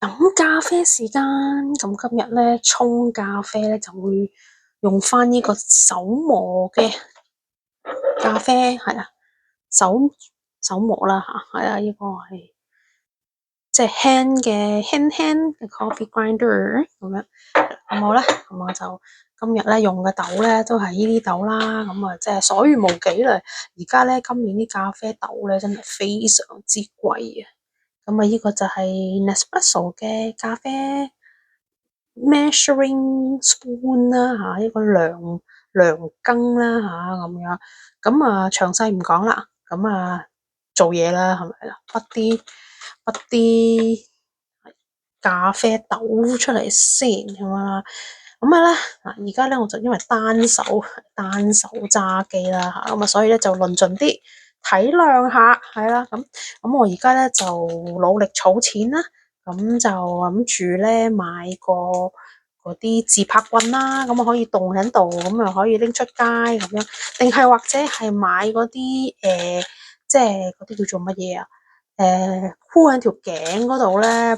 飲咖啡時間，咁今日咧沖咖啡咧就會用翻呢個手磨嘅咖啡，係啊，手磨啦吓，係啊，呢個係即係 hand 嘅 coffee grinder 咁樣，咁好啦，咁我就今日咧用嘅豆咧都係呢啲豆啦，咁啊即係所餘無幾啦。而家咧今年啲咖啡豆咧真係非常之貴啊！咁啊，呢個就係 Nespresso 嘅咖啡 measuring spoon 啦嚇，一個量羹啦嚇咁樣。咁啊，詳細唔講啦。咁啊，做嘢啦，係咪啦？筆啲咖啡豆出嚟先咁啊。咁啊咧嗱，而家咧我就因為單手揸機啦嚇，咁啊所以咧就論盡啲體諒下係啦。咁我而家咧就努力儲錢啦，咁就諗住咧買個嗰啲自拍棍啦，咁啊可以棟喺度，咁啊可以拎出街咁樣，定係或者係買嗰啲即係嗰啲叫做乜嘢啊？箍喺條頸嗰度咧，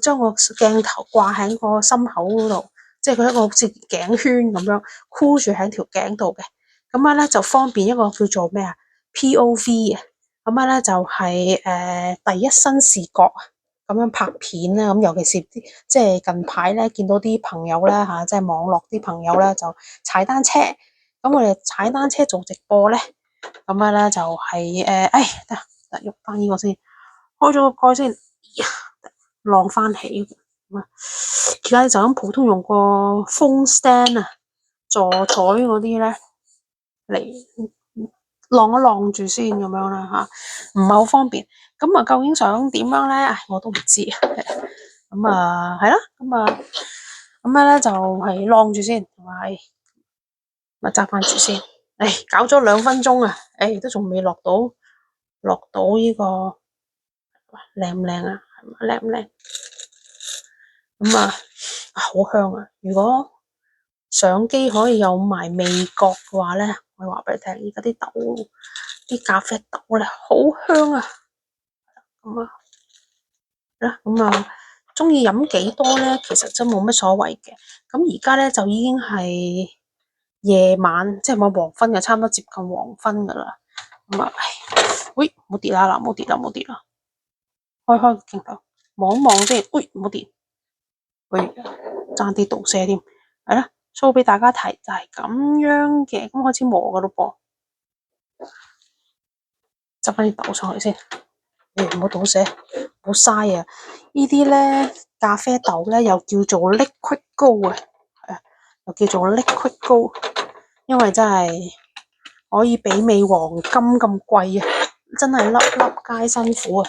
將個鏡頭掛喺個心口嗰度，即係佢一個好似頸圈咁樣箍住喺條頸度嘅。咁樣咧就方便一個叫做咩啊 POV 嘅。咁樣咧就係第一身視角咁樣拍片啦。咁尤其是啲即係近排咧見到啲朋友咧嚇，即係網絡啲朋友咧就踩單車。咁我哋踩單車做直播咧，咁樣咧就係得喐翻呢個先，開咗個蓋先，晾翻起咁啊！而家就咁普通用個 phone stand 啊，座台嗰啲咧嚟晾一晾住先咁樣啦嚇，唔係好方便。咁啊，究竟想點樣咧？我都唔知。咁啊，係啦，咁樣咧就係晾住先，同埋咪揸翻住先。搞咗2分鐘啊，都仲未落到呢個靚唔靚啊？係咪靚唔靚？咁啊，好香啊！如果相機可以有埋味覺嘅話咧，我話俾你聽，而家啲豆，啲咖啡豆咧好香啊！咁啊，中意飲幾多咧？其實真冇乜所謂嘅。咁而家咧就已經係夜晚，即係冇黃昏嘅，差唔多接近黃昏噶啦。咁啊，喂，唔好跌啦，唔好跌啦，開個鏡頭望一望先，喂，唔好跌，喂，爭啲倒瀉添，係啦，show 俾大家睇就係咁樣嘅，咁開始磨噶咯噃，執翻啲豆上去先，唔好倒瀉，唔好嘥啊！呢啲咧咖啡豆咧又叫做 liquid gold 啊，又叫做 liquid gold，因為真係可以媲美黃金咁貴啊，真係粒粒皆辛苦啊！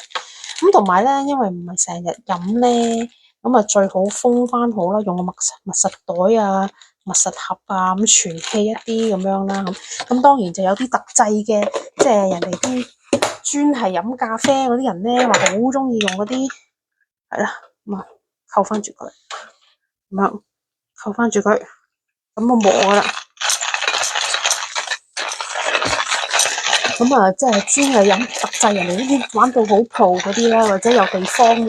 咁同埋咧，因為唔係成日飲咧，咁啊最好封翻好啦，用個密實袋啊、密實盒啊，咁存氣一啲咁樣啦。咁當然就有啲特製嘅，即係人哋啲專係飲咖啡嗰啲人咧，話好中意用嗰啲，係啦，咁啊扣翻住佢，咁樣扣翻住佢，咁啊磨噶啦。咁啊，即係專係飲特製，人哋呢啲玩到好 pro 嗰啲咧，或者有地方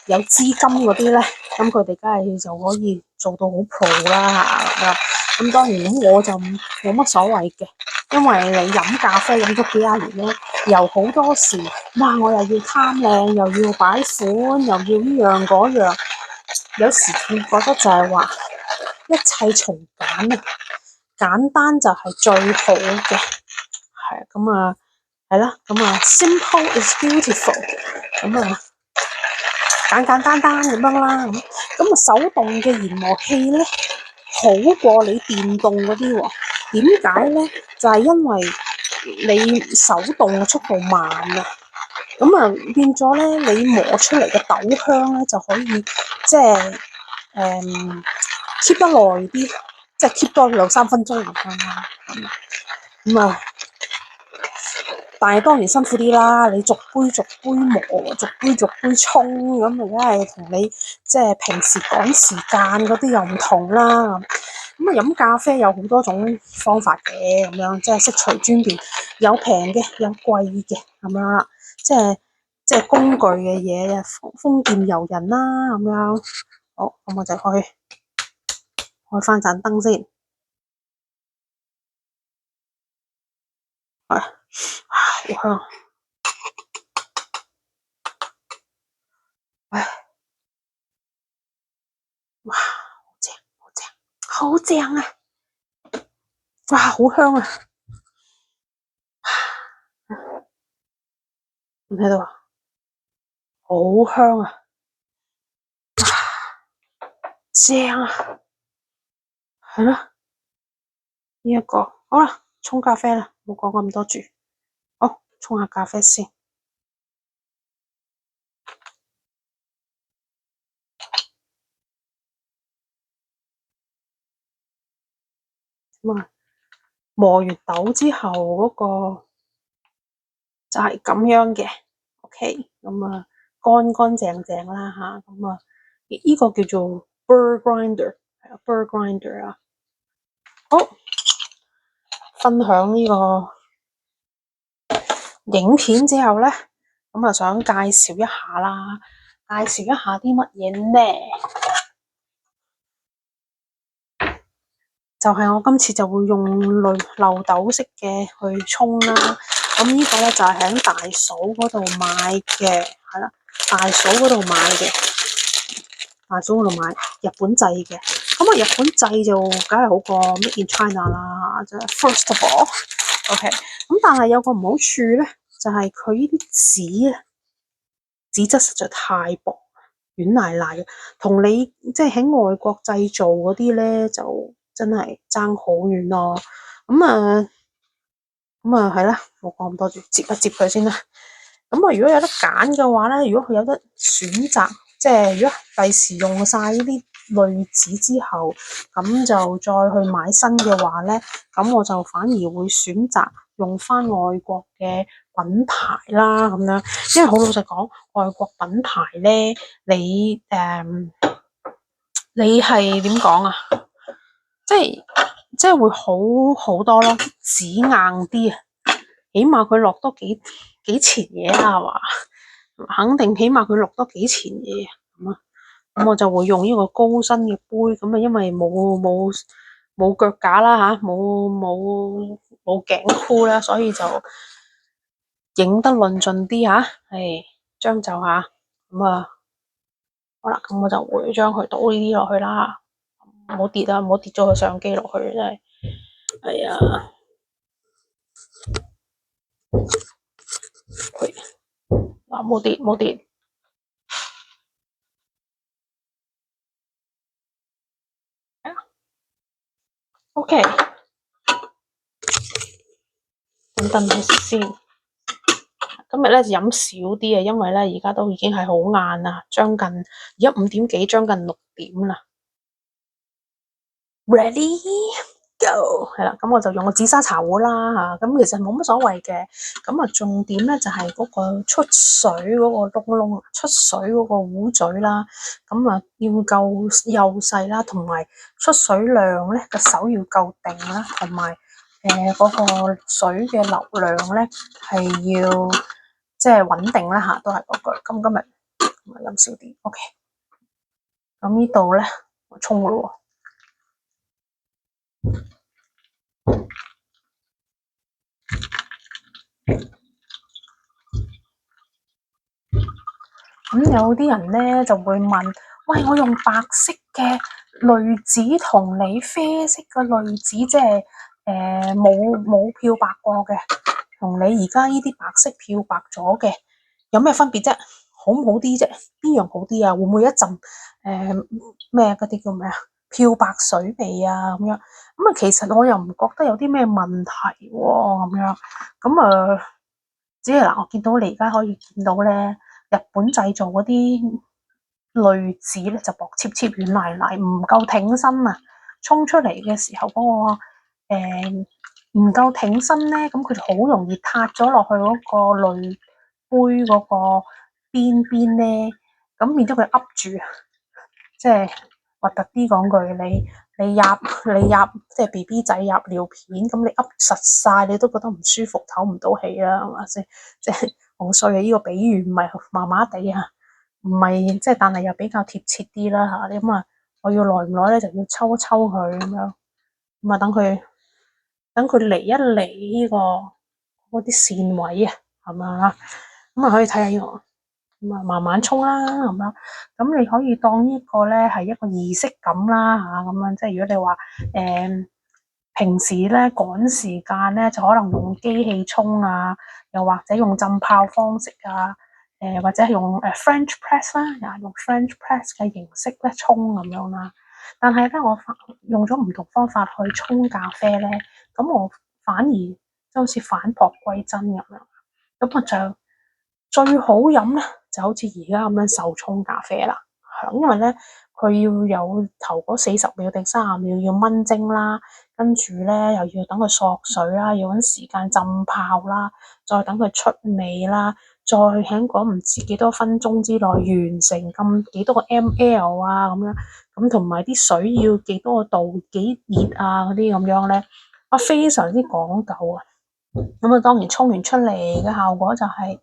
有資金嗰啲咧，咁佢哋梗係就可以做到好 pro 啦嚇。咁當然咁我就冇乜所謂嘅，因為你飲咖啡飲咗幾廿年咧，由好多時，哇！我又要貪靚，又要擺款，又要呢樣嗰樣，有時會覺得就係話一切從簡啊，簡單就係最好嘅。係咁啊，係啦，咁啊 ，simple is beautiful，咁啊，簡簡單單咁樣啦，咁啊，手動嘅研磨器咧，好過你電動嗰啲喎。點解咧？就係因為你手動嘅速度慢啊，咁啊變咗咧，你磨出嚟嘅豆香咧就可以即係keep 得耐啲，即係 keep 多2-3分鐘咁樣啦。咁啊。但係當然辛苦啲啦，你逐杯逐杯磨，逐杯逐杯沖，咁啊，梗係同你即係平時趕時間嗰啲又唔同啦。咁啊，飲咖啡有好多種方法嘅，咁樣即係悉隨尊便，有平嘅，有貴嘅，咁樣啦。即係工具嘅嘢啊，豐儉由人啦咁樣。好，咁我就開翻盞燈先。好香。哇，好正，好正，好正啊！哇，好香啊！唔喺度啊，好香啊！正啊，係咯，呢一個好啦，沖咖啡啦，冇講咁多住。好，沖下咖啡先。咁啊，磨完豆之後嗰個就係咁樣嘅。OK，咁啊乾乾淨淨啦吓，咁啊呢個叫做 Burr Grinder， 係啊 Burr Grinder 啊。好，分享呢個影片之後咧，咁啊想介紹一下啦，介紹一下啲乜嘢咧？就係我今次就會用漏斗式嘅去沖啦。咁呢個咧就係喺大嫂嗰度買嘅，係啦，大嫂嗰度買嘅，大嫂嗰度買日本製嘅。咁啊，日本製就梗係好過 Made in China 啦，即係 first of all，OK。咁但係有個唔好處咧，就係佢呢啲紙啊，紙質實在太薄，軟賴賴嘅，同你即係喺外國製造嗰啲咧就真係爭好遠咯。咁係啦，冇講咁多住，接一接佢先啦。咁啊，如果有得揀嘅話咧，如果佢有得選擇，即係如果第時用晒呢啲濾紙之後，咁就再去買新嘅話咧，咁我就反而會選擇用翻外國嘅品牌啦，咁樣，因為好老實講，外國品牌咧，你係點講啊？即係會好多咯，紙硬啲啊，起碼佢落多幾錢嘢啦，係嘛？肯定起碼佢落多幾錢嘢咁啊。咁我就會用呢個高身嘅杯，咁啊，因為冇腳架啦吓，冇頸箍啦，所以就影得論盡啲吓，係將就下咁啊。好啦，咁我就會將佢倒呢啲落去啦，唔好跌啊，唔好跌咗個相機落去，真係，係啊。嗱，冇跌。OK，等佢先。今日咧就飲少啲啊，因為咧而家都已經係好晏啦，將近而家5點幾，將近6點啦。Ready go 係啦，咁我就用個紫砂茶壺啦嚇，咁其實冇乜所謂嘅。咁啊，重點咧就係嗰個出水嗰個窿，出水嗰個壺嘴啦。咁啊，要夠幼細啦，同埋出水量咧個手要夠定啦，同埋嗰個水嘅流量咧係要即係穩定啦嚇，都係嗰句。咁今日飲少啲，OK。咁呢度咧我沖㗎咯。咁有啲人咧就會問，喂，我用白色嘅濾紙同你啡色嘅濾紙，即係冇漂白過嘅，同你而家呢啲白色漂白咗嘅，有咩分別啫？好唔好啲啫？邊樣好啲啊？會唔會一陣咩嗰啲叫咩啊？漂白水味啊咁樣？咁啊，其實我又唔覺得有啲咩問題喎，咁樣咁啊，只係嗱，我見到你而家可以見到咧。日本製造嗰啲濾紙咧就薄切切軟賴賴，唔夠挺身啊！沖出嚟嘅時候嗰個唔夠挺身咧，咁佢就好容易塌咗落去嗰個濾杯嗰個邊邊咧，咁變咗佢噏住，即係核突啲講句，你入即係 BB 仔入尿片，咁你噏實晒，你都覺得唔舒服，唞唔到氣啦，係嘛先？即係好衰啊！呢個比喻唔係麻麻地啊，唔係即係，但係又比較貼切啲啦嚇。咁啊，我要耐唔耐咧，就要抽一抽佢咁樣，咁啊等佢離一離呢個嗰啲線位啊，係咪啊？咁啊可以睇下呢個，咁啊慢慢沖啦咁樣。咁你可以當呢個咧係一個儀式感啦嚇，咁樣即係如果你話平時咧趕時間咧，就可能用機器沖啊，又或者用浸泡方式啊，或者係用French press 啦，用 French press 嘅形式咧沖咁樣啦。但係咧，我用咗唔同方法去沖咖啡咧，咁我反而即係好似返璞歸真咁樣。咁啊就最好飲咧，就好似而家咁樣手沖咖啡啦。因為咧佢要有頭嗰40秒定30秒要炆蒸啦，跟住咧又要等佢索水啦，要揾時間浸泡啦，再等佢出味啦，再喺嗰唔知幾多分鐘之內完成咁幾多個 ml 啊咁樣，咁同埋啲水要幾多個度幾熱啊嗰啲咁樣咧，我非常之講究啊。咁啊當然沖完出嚟嘅效果就係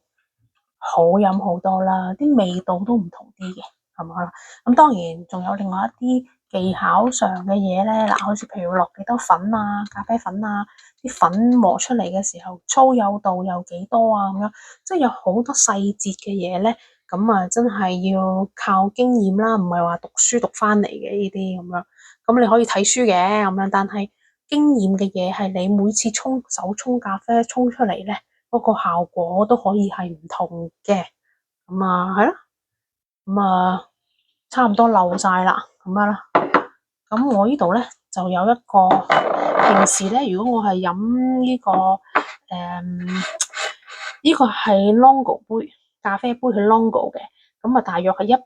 好飲好多啦，啲味道都唔同啲嘅，係咪啦？咁當然仲有另外一啲技巧上嘅嘢咧，嗱，好似譬如落幾多粉啊，咖啡粉啊，啲粉磨出嚟嘅時候粗幼度有幾多啊，咁樣，即係有好多細節嘅嘢咧，咁啊真係要靠經驗啦，唔係話讀書讀翻嚟嘅呢啲咁樣。咁你可以睇書嘅咁樣，但係經驗嘅嘢係你每次手沖咖啡沖出嚟咧，嗰個效果都可以係唔同嘅。咁啊係咯，咁啊差唔多漏晒啦，咁樣啦。咁我呢度咧就有一個平時咧，如果我係飲呢個呢個係 Longo 杯咖啡杯係 Longo 嘅，咁啊大約係180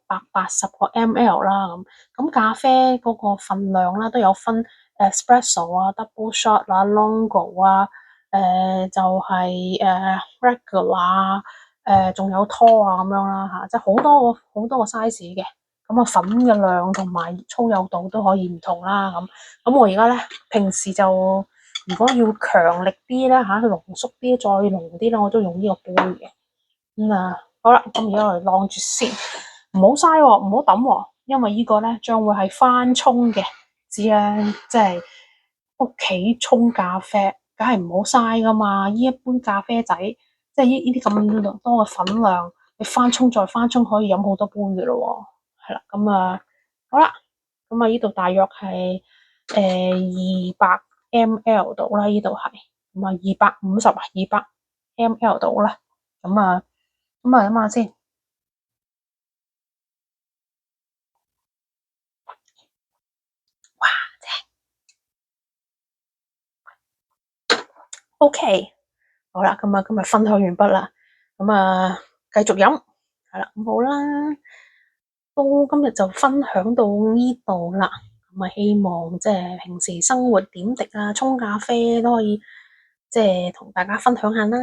個 ml 啦。咁咖啡嗰個份量啦都有分 espresso 啊、double shot 啊、Longo 啊，就係regular 啊，仲有拖啊咁樣啦嚇，即係好多個 size 嘅。咁啊粉嘅量同埋粗幼度都可以唔同啦。咁我而家咧平時就如果要強力啲咧嚇，濃縮啲再濃啲咧，我都用呢個杯嘅。好啦，咁而家我哋晾住先，唔好嘥喎，唔好抌喎，因為呢個咧將會係翻沖嘅，知啦，即係屋企沖咖啡，梗係唔好嘥噶嘛。呢一杯咖啡仔，即係呢啲咁多嘅粉量，你翻沖再翻沖，可以飲好多杯嘅咯。係啦，咁啊，好啦，咁啊，呢度大約係200ml 度啦，呢度係咁啊250啊200ml 度啦，咁啊諗下先。哇，OK，好啦，咁啊今日分享完畢啦，咁啊繼續飲，係啦，咁好啦，都今日就分享到呢度啦。咁啊希望即係平時生活點滴啊，沖咖啡都可以即係同大家分享下啦。